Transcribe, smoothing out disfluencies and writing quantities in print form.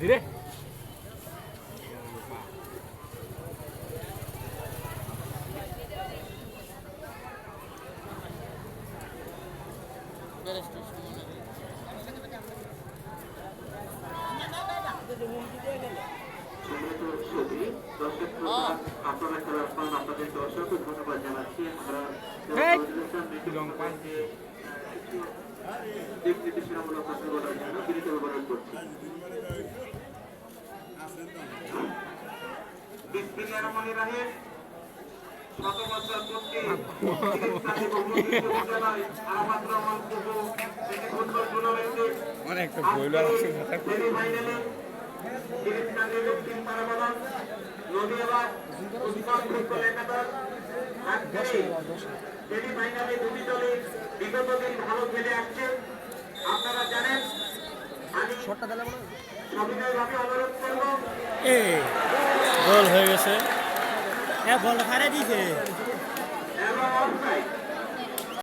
ধীরে আপনারা খেলার ফল আপনাদেরকে অসংখ্য ধন্যবাদ জানাচ্ছি। আমরা দিক নির্দেশনামূলক কথা বলার জন্য বিনীত অনুরোধ করছি। বিসমিল্লাহির রহমানির রহিম। শত বছর পূর্বে আহমদ রহমান কুকু থেকে ফুটবল টুর্নামেন্টে অনেকটা বইল আছে সেমিফাইনালে কিরিস্তানের দক্ষিণ পারাবাদ নদিয়াবাদ উসমান ফুটবল একাদশ আজকে সেমিফাইনালে দুটি দলই বিগত দিন ভালো খেলে আসছে। আপনারা জানেন আমি সবিনয়ভাবে অনুরোধ করব গোল হয়ে গেছে, বল হারিয়ে দিয়েছে এবং অফসাইড